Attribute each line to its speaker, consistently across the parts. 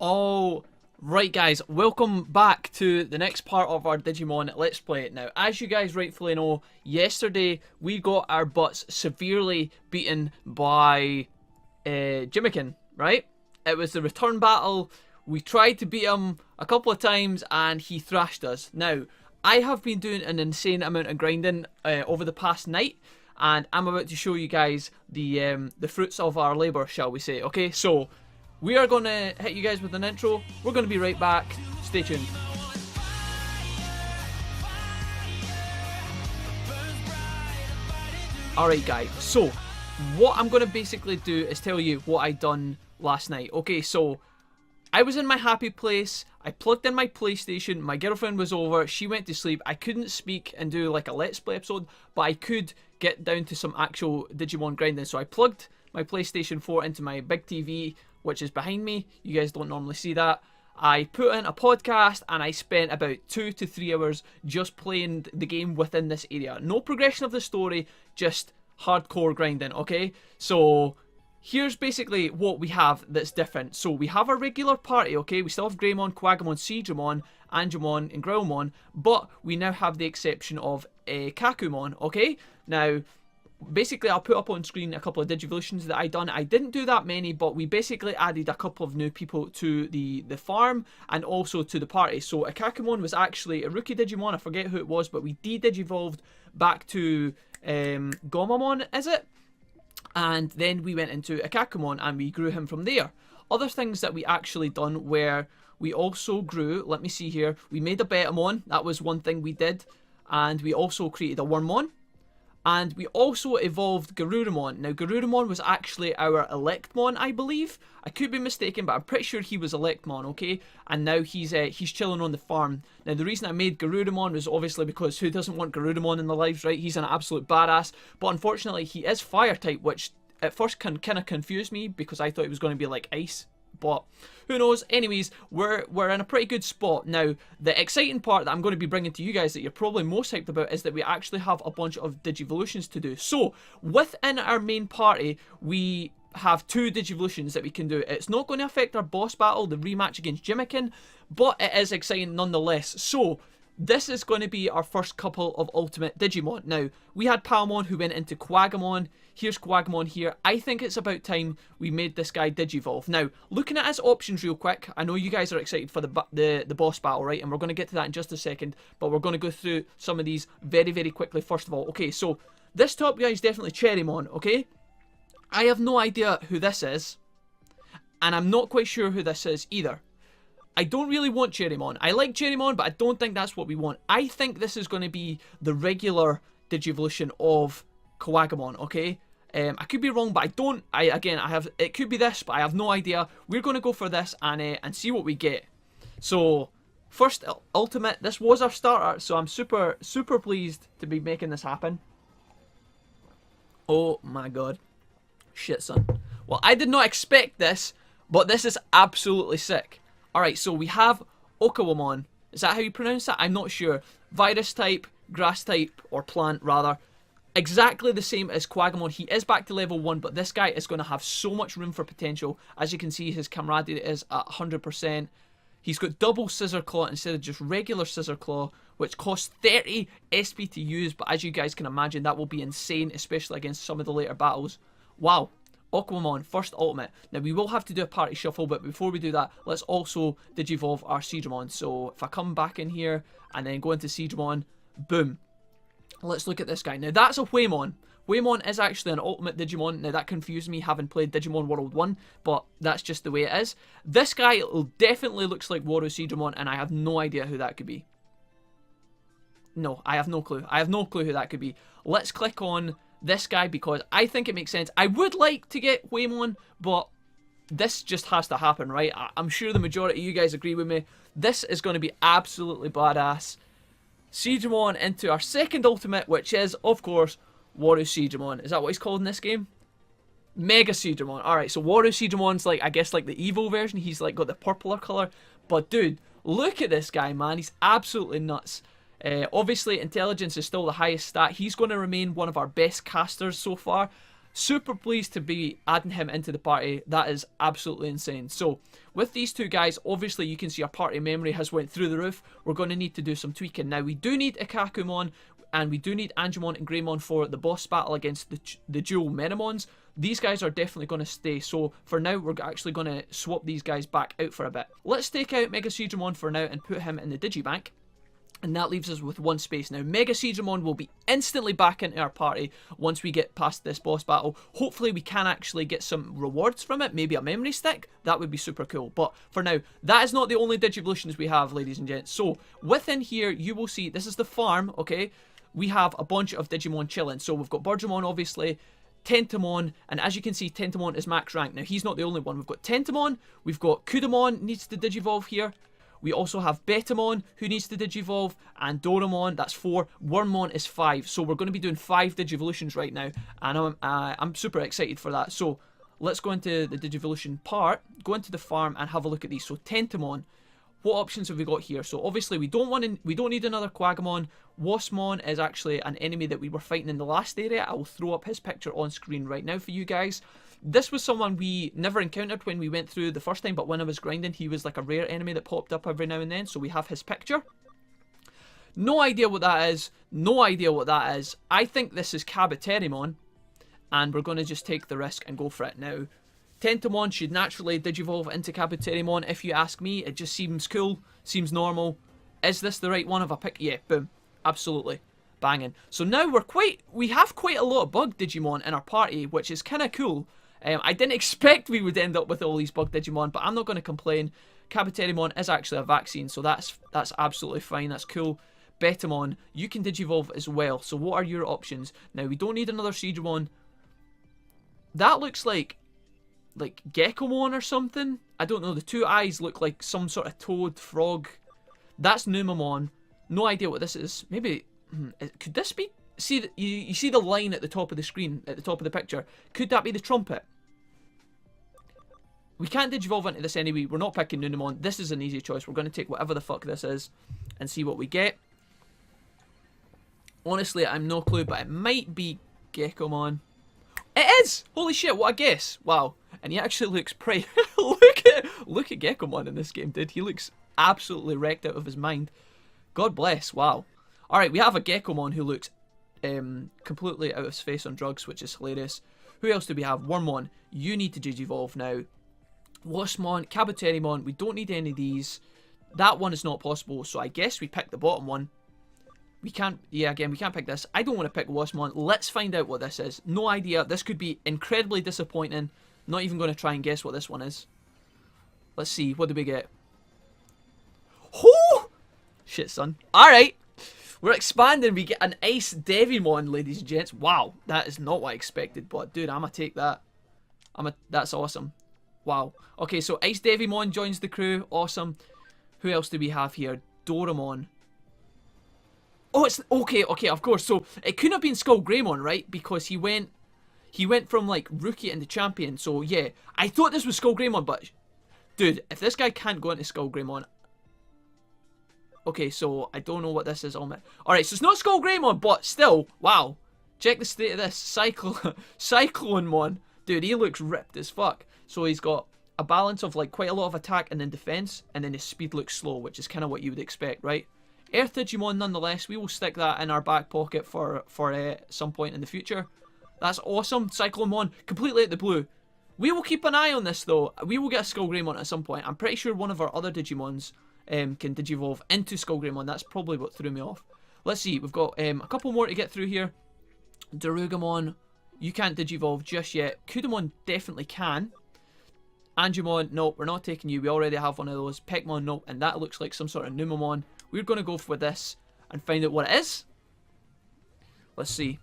Speaker 1: All right, guys, welcome back to the next part of our Digimon Let's Play. Now, as you guys rightfully know, yesterday we got our butts severely beaten by Jimiken, right? It was the return battle. We tried to beat him a couple of times and he thrashed us. Now, I have been doing an insane amount of grinding over the past night, and I'm about to show you guys the fruits of our labour, shall we say. Okay, so we are going to hit you guys with an intro. We're going to be right back. Stay tuned. Alright guys, so what I'm going to basically do is tell you what I done last night. Okay, so I was in my happy place. I plugged in my PlayStation. My girlfriend was over. She went to sleep. I couldn't speak and do like a Let's Play episode, but I could get down to some actual Digimon grinding. So I plugged my PlayStation 4 into my big TV, which is behind me. You guys don't normally see that. I put in a podcast and I spent about 2 to 3 hours just playing the game within this area. No progression of the story, just hardcore grinding, okay? So here's basically what we have that's different. So we have a regular party, okay? We still have Greymon, Quagamon, Seedramon, Angemon, and Growlmon, but we now have the exception of Kakumon, okay? Now, basically, I'll put up on screen a couple of Digivolutions that I done. I didn't do that many, but we basically added a couple of new people to the farm and also to the party. So Kakumon was actually a rookie Digimon. I forget who it was, but we de-digivolved back to Gomamon, is it? And then we went into Kakumon and we grew him from there. Other things that we actually done where we also grew, let me see here, we made a Betamon. That was one thing we did. And we also created a Wormmon. And we also evolved Garurumon. Now, Garurumon was actually our Electmon, I believe. I could be mistaken, but I'm pretty sure he was Electmon, okay? And now he's chilling on the farm. Now, the reason I made Garurumon was obviously because who doesn't want Garurumon in their lives, right? He's an absolute badass. But unfortunately, he is Fire-type, which at first kind of confused me because I thought he was going to be like Ice. But who knows? Anyways, we're in a pretty good spot. Now, the exciting part that I'm going to be bringing to you guys that you're probably most hyped about is that we actually have a bunch of Digivolutions to do. So, within our main party, we have 2 Digivolutions that we can do. It's not going to affect our boss battle, the rematch against Jimiken, but it is exciting nonetheless. So, this is going to be our first couple of Ultimate Digimon. Now, we had Palmon who went into Quagamon. Here's Quagamon here. I think it's about time we made this guy Digivolve. Now, looking at his options real quick, I know you guys are excited for the boss battle, right? And we're going to get to that in just a second, but we're going to go through some of these very, very quickly first of all. Okay, so this top guy is definitely Cherrymon, okay? I have no idea who this is, and I'm not quite sure who this is either. I don't really want Cherrymon. I like Cherrymon, but I don't think that's what we want. I think this is going to be the Digivolution of Quagamon, okay? I could be wrong, but it could be this, but I have no idea. We're going to go for this and see what we get. So, first Ultimate, this was our starter, so I'm super, super pleased to be making this happen. Oh my god. Shit, son. Well, I did not expect this, but this is absolutely sick. Alright, so we have Okawamon. Is that how you pronounce that? I'm not sure. Virus type, grass type, or plant rather. Exactly the same as Quagamon. He is back to level 1, but this guy is going to have so much room for potential. As you can see, his camaraderie is at 100%. He's got double Scissor Claw instead of just regular Scissor Claw, which costs 30 SP to use, but as you guys can imagine, that will be insane, especially against some of the later battles. Wow. Aquamon, first ultimate. Now, we will have to do a party shuffle, but before we do that, let's also Digivolve our Seedramon. So, if I come back in here and then go into Seedramon, boom. Let's look at this guy. Now, that's a Waymon. Waymon is actually an ultimate Digimon. Now, that confused me having played Digimon World 1, but that's just the way it is. This guy definitely looks like Waru Seedramon, and I have no idea who that could be. No, I have no clue. I have no clue who that could be. Let's click on this guy because I think it makes sense. I would like to get Waymon, but this just has to happen, right? I'm sure the majority of you guys agree with me. This is going to be absolutely badass. Seedramon into our second ultimate, which is, of course, Waru Seedramon. Is that what he's called in this game? Mega Seedramon. Alright, so Waru Seedramon's like, I guess, like the evil version. He's like got the purpler colour. But dude, look at this guy, man. He's absolutely nuts. Obviously, intelligence is still the highest stat. He's going to remain one of our best casters so far. super pleased to be adding him into the party. That is absolutely insane. So with these two guys, obviously you can see our party memory has went through the roof. We're going to need to do some tweaking. Now we do need Ikakumon and we do need Angemon and Greymon for the boss battle against the dual Menamons. These guys are definitely going to stay. So for now, we're actually going to swap these guys back out for a bit. Let's take out Mega Seedramon for now and put him in the Digibank. And that leaves us with one space. Now, Mega Seedramon will be instantly back into our party once we get past this boss battle. Hopefully, we can actually get some rewards from it. Maybe a memory stick. That would be super cool. But for now, that is not the only Digivolutions we have, ladies and gents. So, within here, you will see, this is the farm, okay? We have a bunch of Digimon chilling. So, we've got Birdramon, obviously, Tentomon, and as you can see, Tentomon is max rank. Now, he's not the only one. We've got Tentomon, we've got Kudamon, needs to Digivolve here. We also have Betamon, who needs to Digivolve, and Doramon, that's 4. Wormmon is 5. So we're going to be doing 5 Digivolutions right now, and I'm super excited for that. So let's go into the Digivolution part, go into the farm, and have a look at these. So Tentomon, what options have we got here? So obviously we don't need another Quagamon. Waspmon is actually an enemy that we were fighting in the last area. I will throw up his picture on screen right now for you guys. This was someone we never encountered when we went through the first time, but when I was grinding, he was like a rare enemy that popped up every now and then, so we have his picture. No idea what that is. No idea what that is. I think this is Kabuterimon, and we're going to just take the risk and go for it now. Tentomon should naturally Digivolve into Kabuterimon, if you ask me. It just seems cool, seems normal. Is this the right one of a pick? Yeah, boom. Absolutely. Banging. So now we have quite a lot of bug Digimon in our party, which is kind of cool. I didn't expect we would end up with all these bug Digimon, but I'm not going to complain. Kabuterimon is actually a vaccine, so that's absolutely fine. That's cool. Betamon, you can Digivolve as well. So what are your options? Now, we don't need another Seedramon. That looks like Gekomon or something. I don't know. The two eyes look like some sort of toad frog. That's Numamon. No idea what this is. Maybe, could this be? See, you see the line at the top of the screen, at the top of the picture. Could that be the trumpet? We can't Digivolve into this anyway. We're not picking Nunamon. This is an easy choice. We're going to take whatever the fuck this is and see what we get. Honestly, I'm no clue, but it might be Gekomon. It is! Holy shit, what a guess. Wow. And he actually looks pretty... look at Gekomon in this game, dude. He looks absolutely wrecked out of his mind. God bless. Wow. Alright, we have a Gekomon who looks completely out of his face on drugs, which is hilarious. Who else do we have? Wormmon. You need to Digivolve now. Waspmon, Kabuterimon. We don't need any of these. That one is not possible, so I guess we pick the bottom one. We can't, yeah, again, we can't pick this. I don't want to pick Waspmon. Let's find out what this is. No idea. This could be incredibly disappointing. Not even going to try and guess what this one is. Let's see. What do we get? Oh! Shit, son. Alright. We're expanding. We get an Ice Devimon, ladies and gents. Wow. That is not what I expected, but dude, I'm going to take that. That's awesome. Wow. Okay, so Ice Devimon joins the crew. Awesome. Who else do we have here? Doramon. Oh, it's... Okay, of course. So, it couldn't have been Skull Greymon, right? Because he went from, like, rookie into champion. So, yeah. I thought this was Skull Greymon, but... Dude, if this guy can't go into Skull Greymon... Okay, so I don't know what this is. Alright, so it's not Skull Greymon, but still, wow. Check the state of this. Cyclonemon. Dude, he looks ripped as fuck. So he's got a balance of like quite a lot of attack and then defense, and then his speed looks slow, which is kind of what you would expect, right? Earth Digimon nonetheless. We will stick that in our back pocket for some point in the future. That's awesome. Cyclonemon, completely out the blue. We will keep an eye on this though. We will get a Skull Greymon at some point. I'm pretty sure one of our other Digimons can Digivolve into Skull Greymon. That's probably what threw me off. Let's see. We've got a couple more to get through here. Darugamon, you can't Digivolve just yet. Kudamon definitely can. Angemon, nope, we're not taking you. We already have one of those. Pekmon, nope. And that looks like some sort of Numamon. We're going to go for this and find out what it is. Let's see.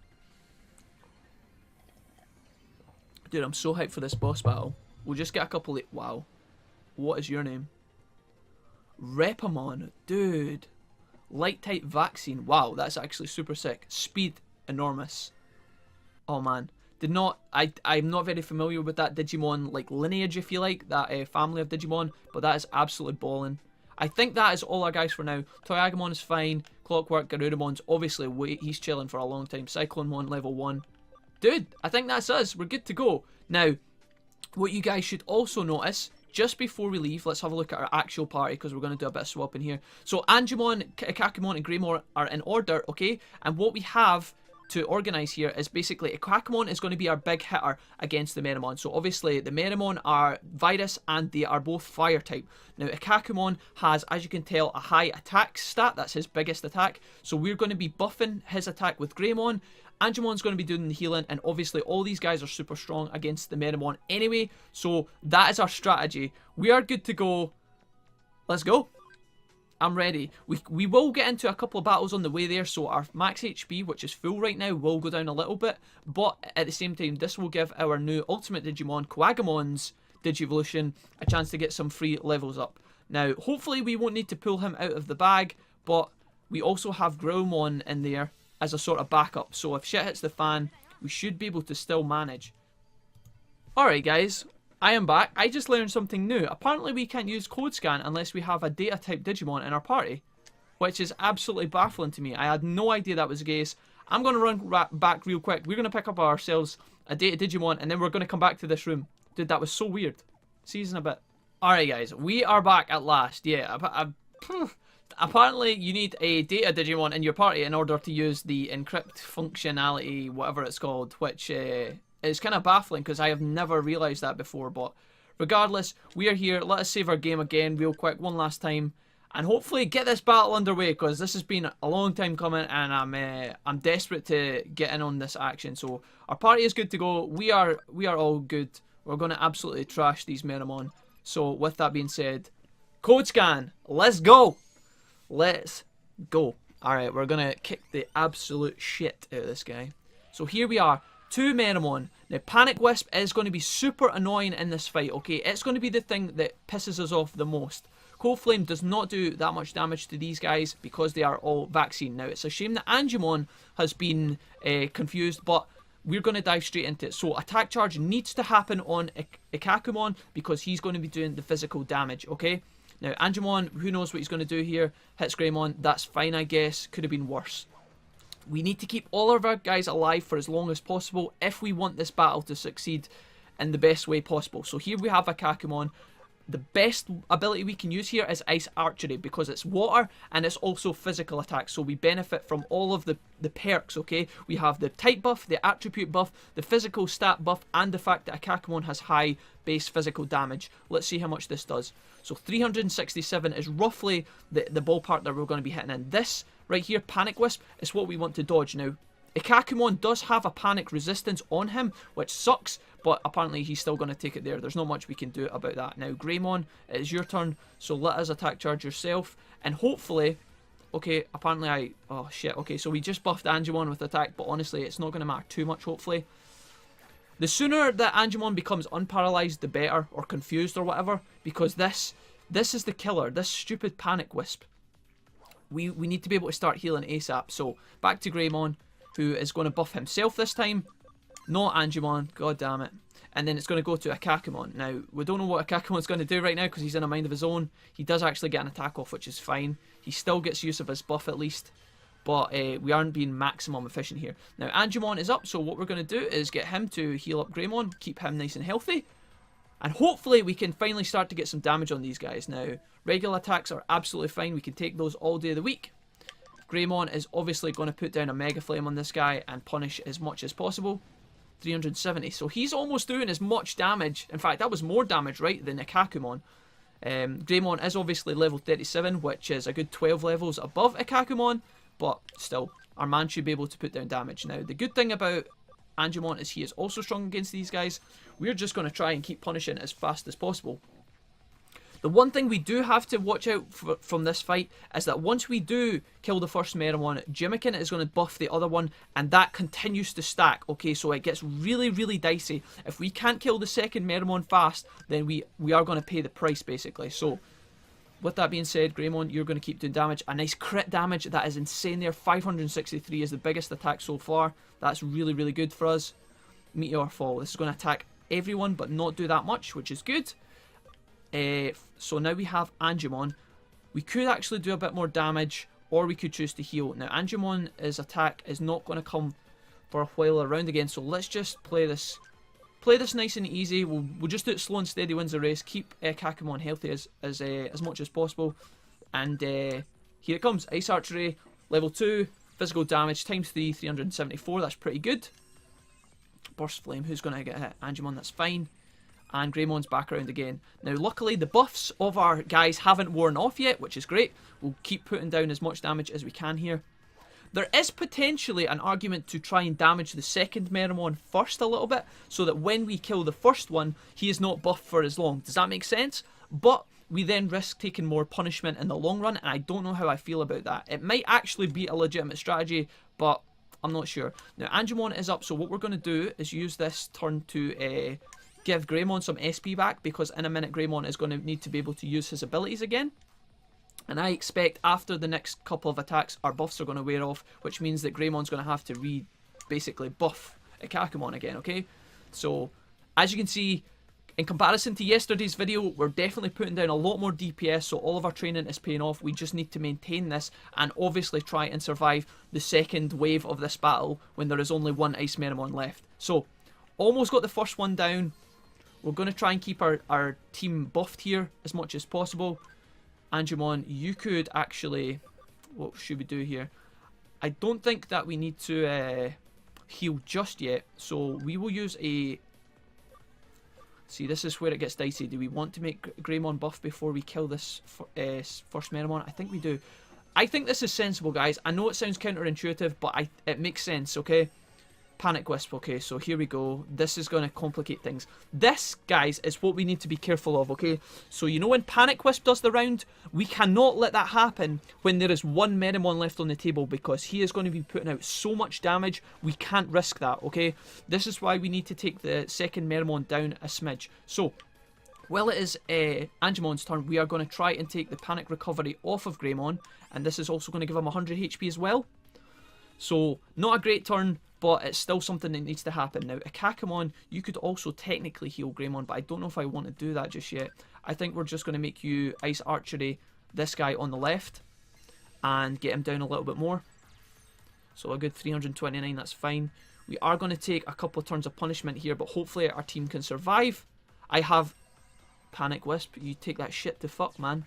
Speaker 1: Dude, I'm so hyped for this boss battle. We'll just get a couple of... Wow. What is your name? Repamon. Dude. Light type vaccine. Wow, that's actually super sick. Speed, enormous. Oh, man. I'm not very familiar with that Digimon, like, lineage, if you like. That family of Digimon. But that is absolutely balling. I think that is all our guys for now. Toyagamon is fine. Clockwork, Garudamon's obviously he's chilling for a long time. Cyclonemon level 1. Dude, I think that's us. We're good to go. Now, what you guys should also notice, just before we leave, let's have a look at our actual party, because we're going to do a bit of swapping here. So, Angemon, Kakumon, and Greymon are in order, okay? And what we have to organise here is basically Kakumon is going to be our big hitter against the Meramon. So obviously the Meramon are virus and they are both fire type. Now Kakumon has, as you can tell, a high attack stat. That's his biggest attack. So we're going to be buffing his attack with Greymon. Angemon's going to be doing the healing, and obviously all these guys are super strong against the Meramon anyway. So that is our strategy. We are good to go. Let's go. I'm ready. We will get into a couple of battles on the way there, so our max HP, which is full right now, will go down a little bit, but at the same time, this will give our new Ultimate Digimon, Kuwagemon's Digivolution, a chance to get some free levels up. Now, hopefully we won't need to pull him out of the bag, but we also have Growlmon in there as a sort of backup, so if shit hits the fan, we should be able to still manage. Alright guys, I am back. I just learned something new. Apparently we can't use code scan unless we have a data type Digimon in our party, which is absolutely baffling to me. I had no idea that was the case. I'm going to run back real quick. We're going to pick up ourselves a data Digimon, and then we're going to come back to this room. Dude, that was so weird. See you in a bit. Alright guys, we are back at last. Yeah, apparently you need a data Digimon in your party in order to use the encrypt functionality, whatever it's called, which it's kind of baffling because I have never realised that before, but regardless, we are here. Let us save our game again real quick one last time and hopefully get this battle underway, because this has been a long time coming and I'm desperate to get in on this action. So our party is good to go. We are all good. We're going to absolutely trash these Meramon. So with that being said, code scan, let's go. Let's go. Alright, we're going to kick the absolute shit out of this guy. So here we are. 2 Meramon. Now, Panic Wisp is going to be super annoying in this fight, okay? It's going to be the thing that pisses us off the most. Cold Flame does not do that much damage to these guys because they are all vaccine. Now, it's a shame that Angemon has been confused, but we're going to dive straight into it. So, Attack Charge needs to happen on Kakumon because he's going to be doing the physical damage, okay? Now, Angemon, who knows what he's going to do here? Hits Greymon. That's fine, I guess. Could have been worse. We need to keep all of our guys alive for as long as possible if we want this battle to succeed in the best way possible. So here we have a Kakumon. The best ability we can use here is Ice Archery because it's water and it's also physical attack. So we benefit from all of the perks, okay? We have the type buff, the attribute buff, the physical stat buff, and the fact that a Kakumon has high base physical damage. Let's see how much this does. So 367 is roughly the ballpark that we're going to be hitting in. This right here, Panic Wisp, is what we want to dodge. Now, Kakumon does have a panic resistance on him, which sucks, but apparently he's still going to take it there. There's not much we can do about that. Now, Greymon, it is your turn, so let us attack charge yourself, and hopefully, okay, apparently oh shit, okay, so we just buffed Angemon with attack, but honestly, it's not going to matter too much, hopefully. The sooner that Angemon becomes unparalyzed, the better, or confused or whatever, because this is the killer, this stupid Panic Wisp. We need to be able to start healing ASAP, so back to Greymon, who is going to buff himself this time, not Angemon, god damn it. And then it's going to go to a Kakumon. Now, we don't know what a Kakumon's going to do right now because he's in a mind of his own. He does actually get an attack off, which is fine. He still gets use of his buff at least, but we aren't being maximum efficient here. Now, Angemon is up, so what we're going to do is get him to heal up Greymon, keep him nice and healthy, and hopefully we can finally start to get some damage on these guys. Now, regular attacks are absolutely fine. We can take those all day of the week. Greymon is obviously going to put down a Mega Flame on this guy and punish as much as possible. 370. So he's almost doing as much damage. In fact, that was more damage, right, than a Kakumon. Greymon is obviously level 37, which is a good 12 levels above a Kakumon, but still, our man should be able to put down damage. Now, the good thing about Angemon is he is also strong against these guys. We're just going to try and keep punishing as fast as possible. The one thing we do have to watch out from this fight is that once we do kill the first Meramon, Jimiken is going to buff the other one, and that continues to stack. Okay, so it gets really, really dicey. If we can't kill the second Meramon fast, then we are going to pay the price, basically. So, with that being said, Greymon, you're going to keep doing damage. A nice crit damage, that is insane there. 563 is the biggest attack so far. That's really, really good for us. Meteor Fall. This is going to attack everyone, but not do that much, which is good. So now we have Angemon. We could actually do a bit more damage, or we could choose to heal. Now, Angemon's attack is not going to come for a while around again. So let's just play this nice and easy. We'll just do it slow and steady wins the race. Keep Kakumon healthy as much as possible. And here it comes. Ice Archery, level 2, physical damage, times 3, 374. That's pretty good. Burst Flame, who's going to get hit? Angemon, that's fine. And Greymon's back around again. Now, luckily, the buffs of our guys haven't worn off yet, which is great. We'll keep putting down as much damage as we can here. There is potentially an argument to try and damage the second Meramon first a little bit, so that when we kill the first one, he is not buffed for as long. Does that make sense? But we then risk taking more punishment in the long run, and I don't know how I feel about that. It might actually be a legitimate strategy, but I'm not sure. Now, Angemon is up, so what we're going to do is use this turn to give Greymon some SP back, because in a minute Greymon is going to need to be able to use his abilities again. And I expect after the next couple of attacks, our buffs are going to wear off, which means that Greymon's going to have to basically buff Kakumon again, okay? So, as you can see, in comparison to yesterday's video, we're definitely putting down a lot more DPS, so all of our training is paying off. We just need to maintain this and obviously try and survive the second wave of this battle when there is only one Ice Meramon left. So, almost got the first one down. We're going to try and keep our team buffed here as much as possible. Angemon, you could actually... What should we do here? I don't think that we need to heal just yet, so we will use a... See, this is where it gets dicey. Do we want to make Greymon buff before we kill this first Meramon? I think we do. I think this is sensible, guys. I know it sounds counterintuitive, but it makes sense, okay? Panic Wisp, okay, so here we go. This is going to complicate things. This, guys, is what we need to be careful of, okay? So, you know when Panic Wisp does the round? We cannot let that happen when there is one Meramon left on the table, because he is going to be putting out so much damage, we can't risk that, okay? This is why we need to take the second Meramon down a smidge. So, while it is Angemon's turn, we are going to try and take the Panic Recovery off of Greymon, and this is also going to give him 100 HP as well. So, not a great turn, but it's still something that needs to happen. Now, Kakumon, you could also technically heal Greymon, but I don't know if I want to do that just yet. I think we're just going to make you Ice Archery this guy on the left and get him down a little bit more. So a good 329, that's fine. We are going to take a couple of turns of punishment here, but hopefully our team can survive. I have Panic Wisp. You take that shit to fuck, man.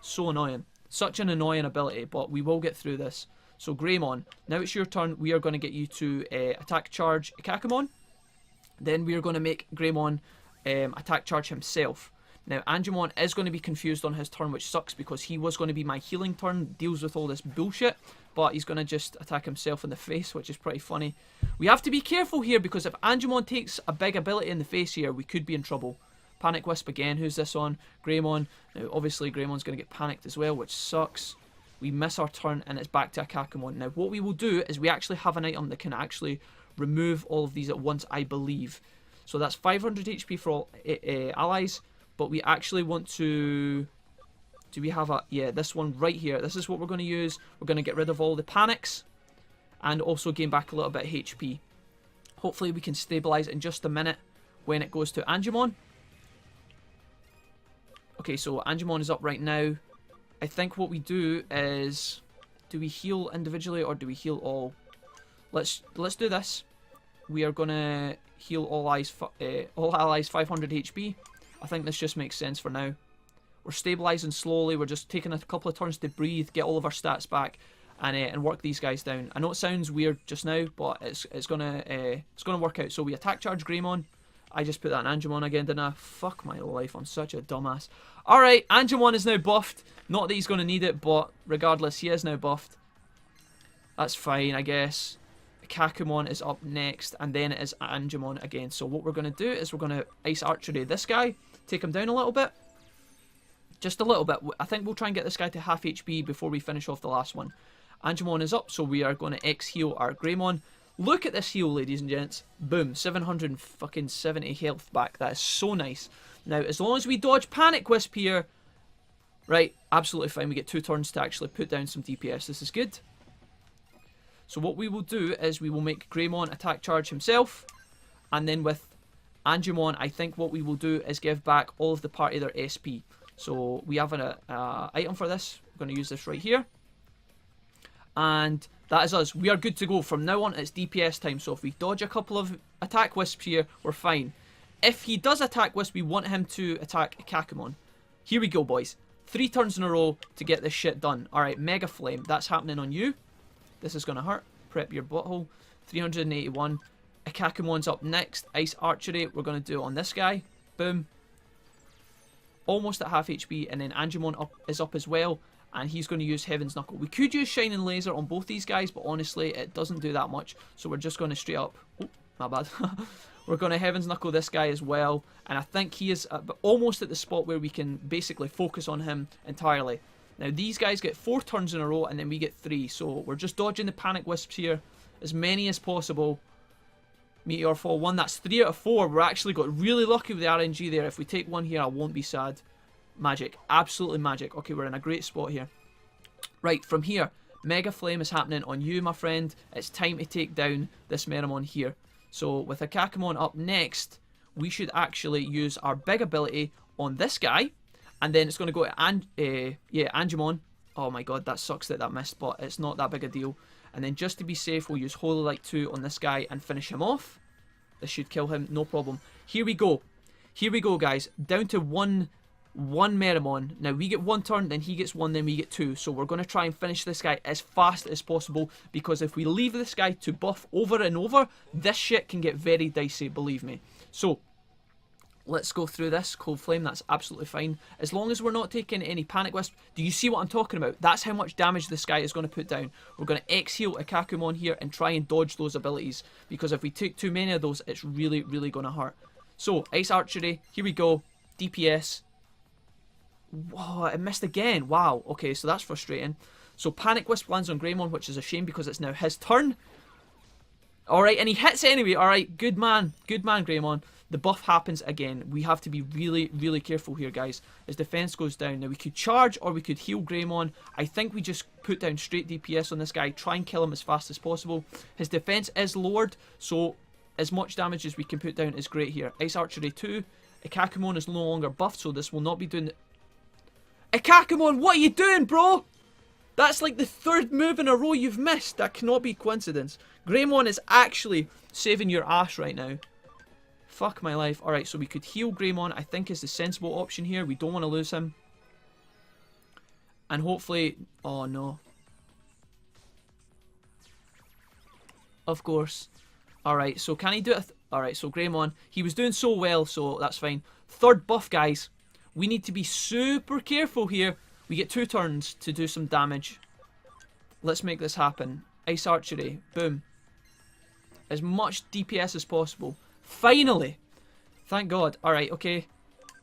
Speaker 1: So annoying. Such an annoying ability, but we will get through this. So Greymon, now it's your turn. We are going to get you to attack charge Kakumon. Then we are going to make Greymon attack charge himself. Now Angemon is going to be confused on his turn, which sucks because he was going to be my healing turn, deals with all this bullshit, but he's going to just attack himself in the face, which is pretty funny. We have to be careful here because if Angemon takes a big ability in the face here, we could be in trouble. Panic Wisp again, who's this on? Greymon. Now obviously Greymon's going to get panicked as well, which sucks. We miss our turn and it's back to a Kakumon. Now what we will do is we actually have an item that can actually remove all of these at once, I believe. So that's 500 HP for all allies, but we actually want to... Do we have a... Yeah, this one right here. This is what we're going to use. We're going to get rid of all the panics and also gain back a little bit of HP. Hopefully we can stabilize in just a minute when it goes to Angemon. Okay, so Angemon is up right now. I think what we do is... Do we heal individually or do we heal all? Let's do this. We are going to heal all allies 500 HP. I think this just makes sense for now. We're stabilizing slowly. We're just taking a couple of turns to breathe, get all of our stats back, and work these guys down. I know it sounds weird just now, but it's gonna work out. So we attack charge Greymon. I just put that on Angemon again, didn't I? Fuck my life, I'm such a dumbass. Alright, Angemon is now buffed. Not that he's going to need it, but regardless, he is now buffed. That's fine, I guess. Kakumon is up next, and then it is Angemon again. So what we're going to do is we're going to Ice Archery this guy, take him down a little bit. Just a little bit. I think we'll try and get this guy to half HP before we finish off the last one. Angemon is up, so we are going to X-heal our Greymon. Look at this heal, ladies and gents. Boom, 770 health back. That is so nice. Now, as long as we dodge Panic Wisp here, right, absolutely fine. We get 2 turns to actually put down some DPS. This is good. So what we will do is we will make Greymon attack charge himself. And then with Angemon, I think what we will do is give back all of the party their SP. So we have an item for this. We're going to use this right here. And that is us. We are good to go. From now on, it's DPS time. So if we dodge a couple of attack wisps here, we're fine. If he does attack wisp, we want him to attack Kakumon. Here we go, boys. 3 turns in a row to get this shit done. Alright, Mega Flame. That's happening on you. This is going to hurt. Prep your butthole. 381. Kakumon's up next. Ice Archery. We're going to do it on this guy. Boom. Almost at half HP. And then Angemon is up as well. And he's going to use Heaven's Knuckle. We could use Shining Laser on both these guys, but honestly, it doesn't do that much. So we're just going to straight up... Oh, my bad. We're going to Heaven's Knuckle this guy as well. And I think he is almost at the spot where we can basically focus on him entirely. Now, these guys get 4 turns in a row, and then we get 3. So we're just dodging the Panic Wisps here. As many as possible. Meteor Fall 1. That's 3 out of 4. We're actually got really lucky with the RNG there. If we take 1 here, I won't be sad. Magic. Absolutely magic. Okay, we're in a great spot here. Right, from here, Mega Flame is happening on you, my friend. It's time to take down this Meramon here. So, with a Kakumon up next, we should actually use our big ability on this guy. And then it's going to go to Angemon. Oh my god, that sucks that missed, but it's not that big a deal. And then just to be safe, we'll use Holy Light 2 on this guy and finish him off. This should kill him, no problem. Here we go. Here we go, guys. Down to one Meramon. Now we get 1 turn, then he gets 1, then we get 2. So we're going to try and finish this guy as fast as possible, because if we leave this guy to buff over and over, this shit can get very dicey, believe me. So let's go through this. Cold Flame, that's absolutely fine. As long as we're not taking any Panic Wisp. Do you see what I'm talking about? That's how much damage this guy is going to put down. We're going to X-heal a Kakumon here and try and dodge those abilities, because if we take too many of those, it's really, really going to hurt. So, Ice Archery, here we go. DPS. Whoa, it missed again. Wow. Okay, so that's frustrating. So Panic Wisp lands on Greymon, which is a shame because it's now his turn. Alright, and he hits anyway. Alright, good man. Good man, Greymon. The buff happens again. We have to be really, really careful here, guys. His defense goes down. Now, we could charge or we could heal Greymon. I think we just put down straight DPS on this guy. Try and kill him as fast as possible. His defense is lowered, so as much damage as we can put down is great here. Ice Archery 2. Kakumon is no longer buffed, so this will not be doing... Kakumon, what are you doing, bro? That's like the 3rd move in a row you've missed. That cannot be coincidence. Greymon is actually saving your ass right now. Fuck my life. Alright, so we could heal Greymon, I think is the sensible option here. We don't want to lose him. And hopefully... Oh, no. Of course. Alright, so can he do it? Alright, so Greymon, he was doing so well, so that's fine. 3rd buff, guys. We need to be super careful here. We get 2 turns to do some damage. Let's make this happen. Ice Archery. Boom. As much DPS as possible. Finally. Thank God. Alright, okay.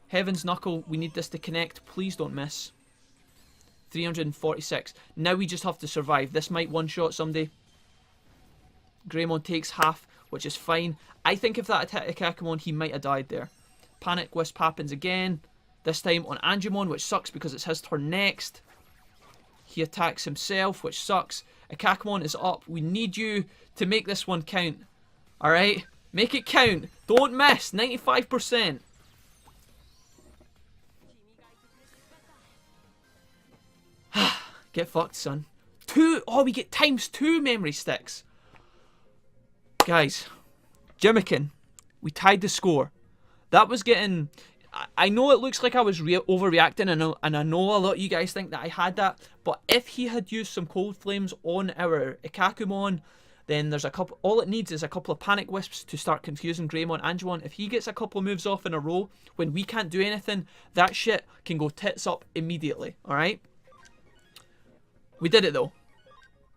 Speaker 1: Heaven's Knuckle. We need this to connect. Please don't miss. 346. Now we just have to survive. This might one-shot someday. Greymon takes half, which is fine. I think if that attacked Kakumon, he might have died there. Panic Wisp happens again. This time on Angemon, which sucks because it's his turn next. He attacks himself, which sucks. Kakumon is up. We need you to make this one count. Alright? Make it count. Don't miss. 95%. Get fucked, son. 2. Oh, we get ×2 memory sticks. Guys. Jimiken. We tied the score. That was getting... I know it looks like I was overreacting, and I know a lot of you guys think that I had that, but if he had used some Cold Flames on our Kakumon, then there's a couple. All it needs is a couple of Panic Wisps to start confusing Greymon and Angemon. If he gets a couple of moves off in a row when we can't do anything, that shit can go tits up immediately. All right. We did it though.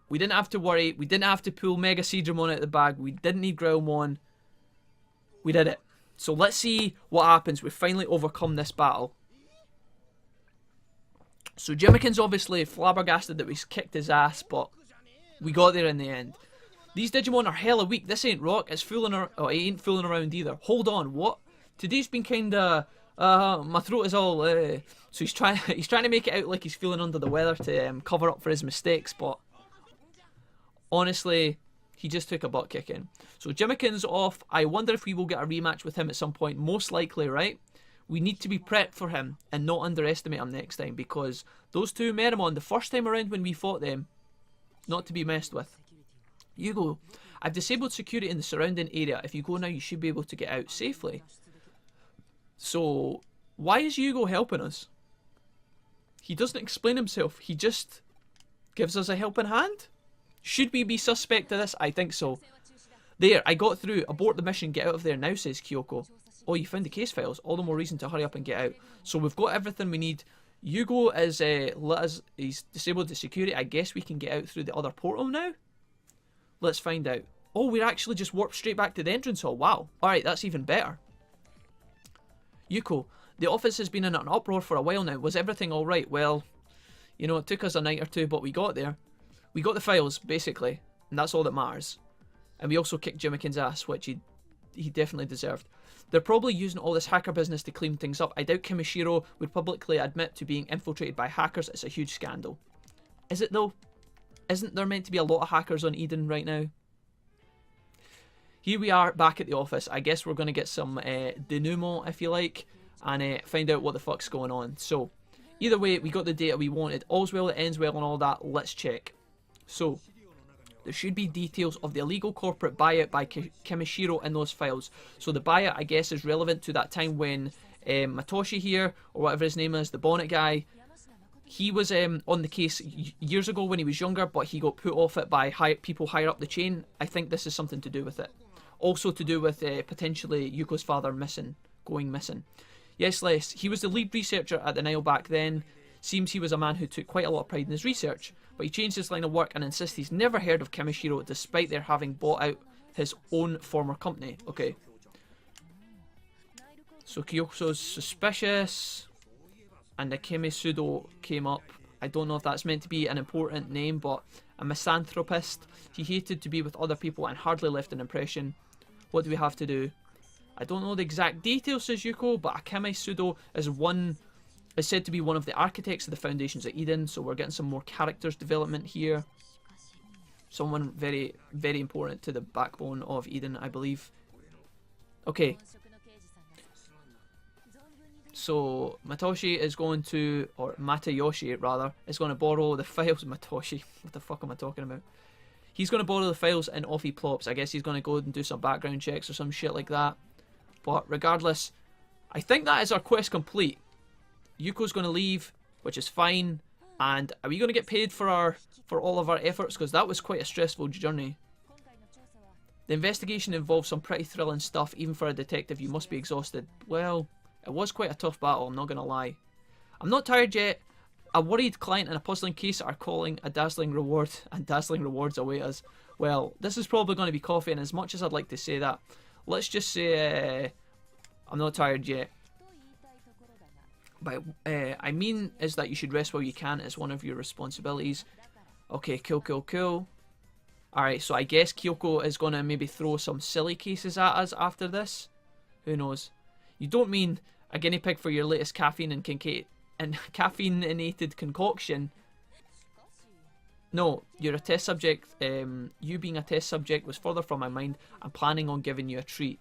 Speaker 1: We didn't have to worry. We didn't have to pull Mega Seadramon out of the bag. We didn't need Growlmon. We did it. So let's see what happens. We finally overcome this battle. So Jimiken's obviously flabbergasted that we kicked his ass, but we got there in the end. These Digimon are hella weak. This ain't rock. It's fooling around. Oh, it ain't fooling around either. Hold on. What? Today's been kinda... my throat is all... So he's trying to make it out like he's feeling under the weather to cover up for his mistakes, but... Honestly... He just took a butt kicking. So Jimiken's off. I wonder if we will get a rematch with him at some point. Most likely, right? We need to be prepped for him and not underestimate him next time, because those 2 Meramon, the first time around when we fought them, not to be messed with. Yugo, I've disabled security in the surrounding area. If you go now, you should be able to get out safely. So, why is Yugo helping us? He doesn't explain himself. He just gives us a helping hand? Should we be suspect of this? I think so. There, I got through. Abort the mission. Get out of there now, says Kyoko. Oh, you found the case files. All the more reason to hurry up and get out. So we've got everything we need. Yugo is, he's disabled the security. I guess we can get out through the other portal now? Let's find out. Oh, we're actually just warped straight back to the entrance hall. Wow. Alright, that's even better. Yuko, the office has been in an uproar for a while now. Was everything alright? Well, you know, it took us a night or two, but we got there. We got the files, basically. And that's all that matters. And we also kicked Jimiken's ass, which he definitely deserved. They're probably using all this hacker business to clean things up. I doubt Kimishiro would publicly admit to being infiltrated by hackers. It's a huge scandal. Is it though? Isn't there meant to be a lot of hackers on Eden right now? Here we are back at the office. I guess we're going to get some denouement, if you like, and find out what the fuck's going on. So, either way, we got the data we wanted. All's well that ends well and all that. Let's check. So, there should be details of the illegal corporate buyout by Kimishiro in those files. So the buyout, I guess, is relevant to that time when Matoshi here, or whatever his name is, the bonnet guy, he was on the case years ago when he was younger, but he got put off it by people higher up the chain. I think this is something to do with it. Also to do with potentially Yuko's father going missing. Yes, Les, he was the lead researcher at the Nile back then. Seems he was a man who took quite a lot of pride in his research, but he changed his line of work and insists he's never heard of Kimishiro despite their having bought out his own former company. Okay. So Kyoko's suspicious, and the Kimisudo came up. I don't know if that's meant to be an important name, but a misanthropist. He hated to be with other people and hardly left an impression. What do we have to do? I don't know the exact details, says Yuko, but a Kimisudo is said to be one of the architects of the foundations of Eden, so we're getting some more characters development here. Someone very, very important to the backbone of Eden, I believe. Okay. So, Matoshi is going to, or Matayoshi rather, is going to borrow the files. Matoshi, what the fuck am I talking about? He's going to borrow the files and off he plops. I guess he's going to go and do some background checks or some shit like that. But regardless, I think that is our quest complete. Yuko's going to leave, which is fine. And are we going to get paid for all of our efforts? Because that was quite a stressful journey. The investigation involves some pretty thrilling stuff. Even for a detective, you must be exhausted. Well, it was quite a tough battle, I'm not going to lie. I'm not tired yet. A worried client and a puzzling case are calling a dazzling reward, and dazzling rewards await us. Well, this is probably going to be coffee, and as much as I'd like to say that, let's just say I'm not tired yet. But I mean is that you should rest while you can. It's one of your responsibilities. Okay, cool. Alright, so I guess Kyoko is going to maybe throw some silly cases at us after this. Who knows? You don't mean a guinea pig for your latest caffeinated concoction? No, you're a test subject. You being a test subject was further from my mind. I'm planning on giving you a treat.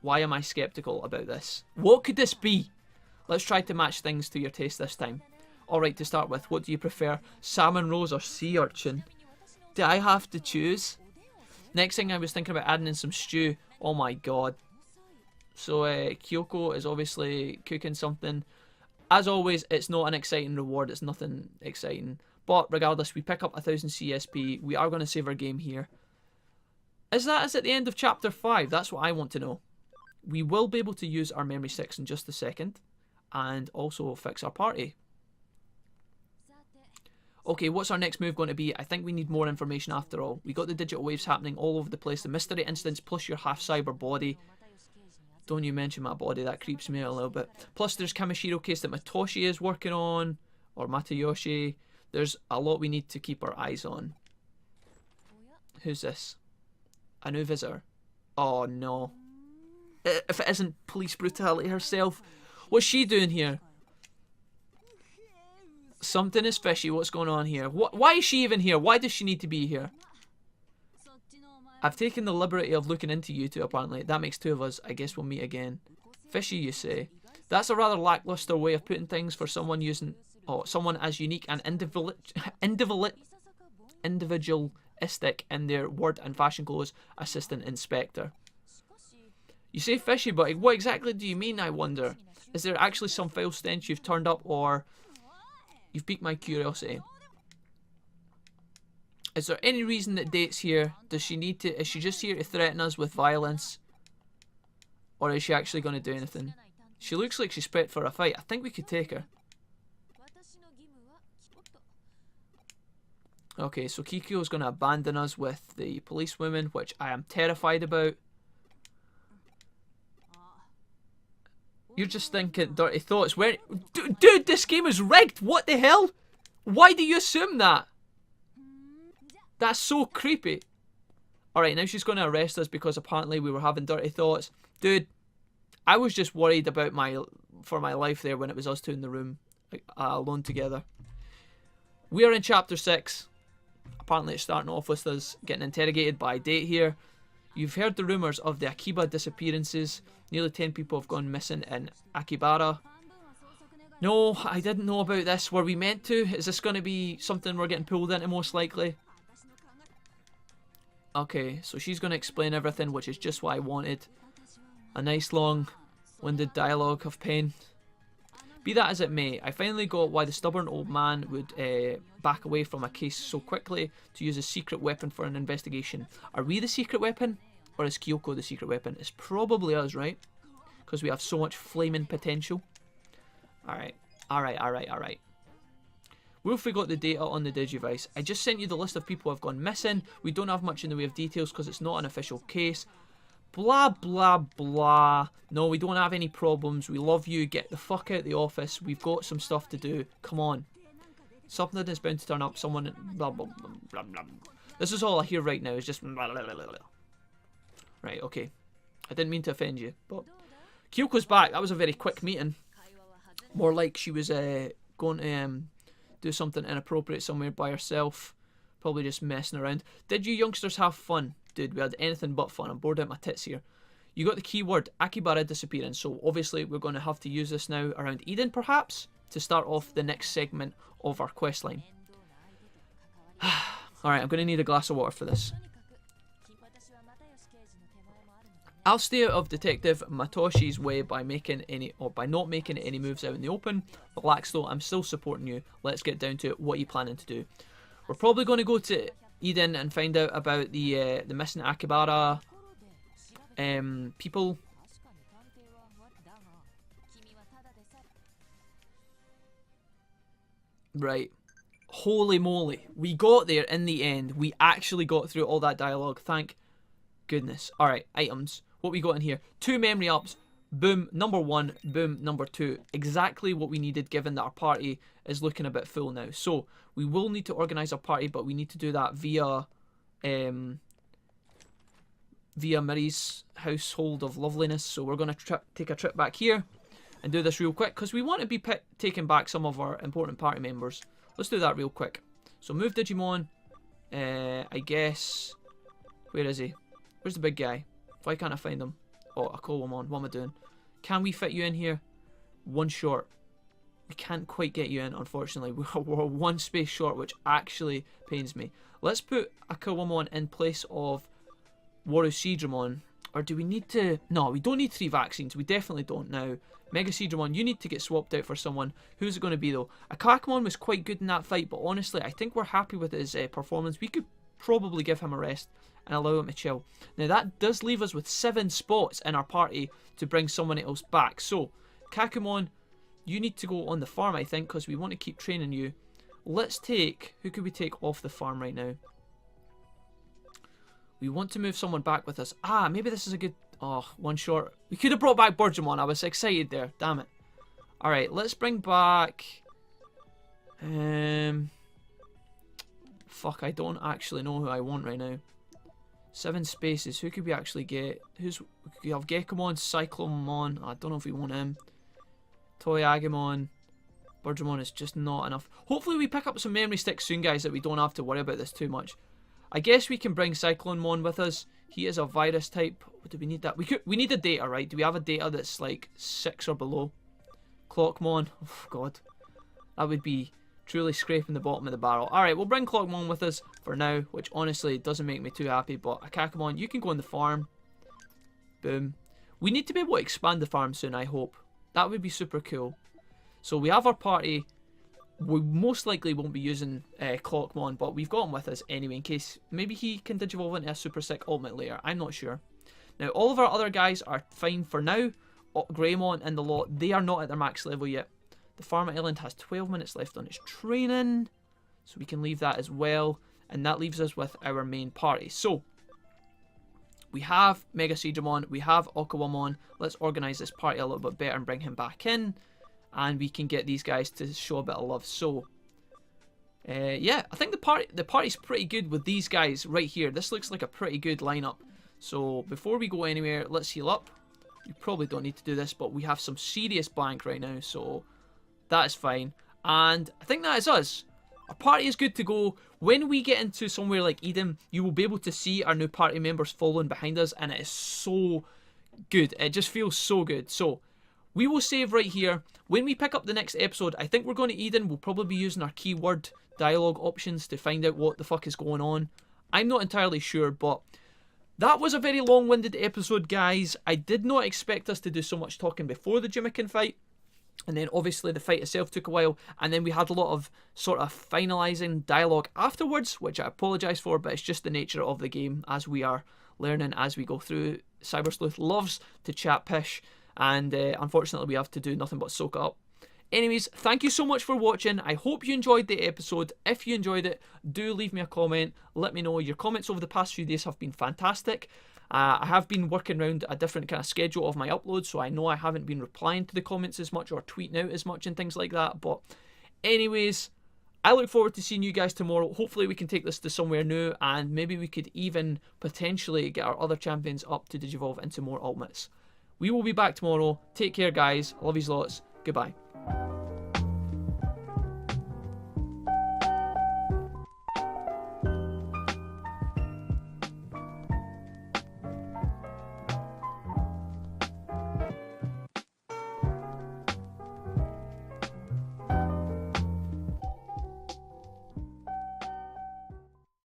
Speaker 1: Why am I skeptical about this? What could this be? Let's try to match things to your taste this time. Alright, to start with, what do you prefer? Salmon rolls or sea urchin? Do I have to choose? Next thing I was thinking about adding in some stew. Oh my god. So Kyoko is obviously cooking something. As always, it's not an exciting reward. It's nothing exciting. But regardless, we pick up 1000 CSP. We are going to save our game here. Is that us at the end of chapter 5? That's what I want to know. We will be able to use our memory sticks in just a second. And also fix our party. Okay, what's our next move going to be? I think we need more information after all. We got the digital waves happening all over the place. The mystery incidents plus your half-cyber body. Don't you mention my body, that creeps me out a little bit. Plus there's Kimishiro case that Matoshi is working on. Or Matayoshi. There's a lot we need to keep our eyes on. Who's this? A new visitor. Oh no. If it isn't police brutality herself. What's she doing here? Something is fishy. What's going on here? Why is she even here? Why does she need to be here? I've taken the liberty of looking into you two, apparently. That makes two of us. I guess we'll meet again. Fishy, you say? That's a rather lackluster way of putting things for someone as unique and individualistic in their word and fashion clothes, assistant inspector. You say fishy, but what exactly do you mean, I wonder? Is there actually some foul stench you've turned up, or you've piqued my curiosity? Is there any reason that Date's here? Does she need to? Is she just here to threaten us with violence? Or is she actually going to do anything? She looks like she's prepped for a fight. I think we could take her. Okay, so Kiku's going to abandon us with the policewoman, which I am terrified about. You're just thinking dirty thoughts. Where, dude, this game is rigged. What the hell? Why do you assume that? That's so creepy. Alright, now she's going to arrest us because apparently we were having dirty thoughts. Dude, I was just worried about for my life there when it was us two in the room, alone together. We are in chapter 6. Apparently it's starting off with us getting interrogated by Date here. You've heard the rumours of the Aiba disappearances. Nearly 10 people have gone missing in Akibara. No, I didn't know about this. Were we meant to? Is this going to be something we're getting pulled into most likely? Okay, so she's going to explain everything, which is just what I wanted. A nice long-winded dialogue of pain. Be that as it may, I finally got why the stubborn old man would back away from a case so quickly to use a secret weapon for an investigation. Are we the secret weapon? Or is Kyoko the secret weapon? It's probably us, right? Because we have so much flaming potential. Alright. Wolf, we got the data on the Digivice. I just sent you the list of people who have gone missing. We don't have much in the way of details because it's not an official case. Blah, blah, blah. No, we don't have any problems. We love you. Get the fuck out of the office. We've got some stuff to do. Come on. Something is bound to turn up. Someone... Blah, blah, blah, blah, blah. This is all I hear right now. Is just... Blah, blah, blah, blah. Right, okay. I didn't mean to offend you, but... Kyoko's back. That was a very quick meeting. More like she was going to... do something inappropriate somewhere by herself. Probably just messing around. Did you youngsters have fun? Dude, we had anything but fun. I'm bored out my tits here. You got the keyword Akibara disappearance, so obviously we're going to have to use this now around Eden, perhaps, to start off the next segment of our questline. Alright, I'm going to need a glass of water for this. I'll stay out of Detective Matoshi's way by not making any moves out in the open. Relax though, I'm still supporting you. Let's get down to it. What are you planning to do? We're probably going to go to Eden and find out about the missing Akibara people. Right. Holy moly. We got there in the end. We actually got through all that dialogue. Thank goodness. Alright, items. What we got in here? 2 memory ups. Boom, number 1. Boom, number 2. Exactly what we needed given that our party is looking a bit full now. So, we will need to organise our party, but we need to do that via Marie's household of loveliness. So we're going to take a trip back here and do this real quick because we want to be taking back some of our important party members. Let's do that real quick. So move Digimon. I guess... Where is he? Where's the big guy? Why can't I find him? Oh, I call him on. What am I doing? Can we fit you in here? One short. We can't quite get you in, unfortunately. We're one space short, which actually pains me. Let's put Akawamon in place of Warusidramon. Or do we need to... No, we don't need 3 vaccines. We definitely don't now. Mega Sidramon, you need to get swapped out for someone. Who's it going to be, though? Akakamon was quite good in that fight, but honestly, I think we're happy with his performance. We could probably give him a rest and allow him to chill. Now, that does leave us with 7 spots in our party to bring someone else back. So, Kakumon, you need to go on the farm, I think, because we want to keep training you. Let's take... Who could we take off the farm right now? We want to move someone back with us. Ah, maybe this is a good... Oh, one short. We could have brought back Birdjamon. I was excited there. Damn it. Alright, let's bring back... Fuck, I don't actually know who I want right now. 7 spaces. Who could we actually get? We have Gekomon, Cyclomon. I don't know if we want him. Toyagamon. Birdjamon is just not enough. Hopefully we pick up some memory sticks soon, guys, that we don't have to worry about this too much. I guess we can bring Cyclonemon with us. He is a virus type. Do we need that? We need a data, right? Do we have a data that's like 6 or below? Clockmon. Oh, God. That would be Truly scraping the bottom of the barrel. Alright, we'll bring Clockmon with us for now, which honestly doesn't make me too happy, but Akakamon, you can go on the farm. Boom. We need to be able to expand the farm soon, I hope. That would be super cool. So we have our party. We most likely won't be using Clockmon, but we've got him with us anyway, in case maybe he can digivolve into a super sick ultimate later. I'm not sure. Now, all of our other guys are fine for now. Greymon and the lot, they are not at their max level yet. The farm island has 12 minutes left on its training, so we can leave that as well. And that leaves us with our main party. So, we have Mega Seedramon, we have Okawamon. Let's organise this party a little bit better and bring him back in. And we can get these guys to show a bit of love. So, yeah, I think the party's pretty good with these guys right here. This looks like a pretty good lineup. So, before we go anywhere, let's heal up. You probably don't need to do this, but we have some serious blank right now, so that is fine. And I think that is us. Our party is good to go. When we get into somewhere like Eden, you will be able to see our new party members following behind us, and it is so good. It just feels so good. So, we will save right here. When we pick up the next episode, I think we're going to Eden. We'll probably be using our keyword dialogue options to find out what the fuck is going on. I'm not entirely sure, but that was a very long-winded episode, guys. I did not expect us to do so much talking before the Jimiken fight. And then obviously the fight itself took a while. And then we had a lot of sort of finalising dialogue afterwards, which I apologise for, but it's just the nature of the game as we are learning as we go through. Sleuth loves to chat pish, and unfortunately we have to do nothing but soak it up. Anyways, thank you so much for watching. I hope you enjoyed the episode. If you enjoyed it, do leave me a comment. Let me know. Your comments over the past few days have been fantastic. I have been working around a different kind of schedule of my uploads, so I know I haven't been replying to the comments as much or tweeting out as much and things like that. But anyways, I look forward to seeing you guys tomorrow. Hopefully we can take this to somewhere new, and maybe we could even potentially get our other champions up to digivolve into more ultimates. We will be back tomorrow. Take care, guys. Love yous lots. Goodbye.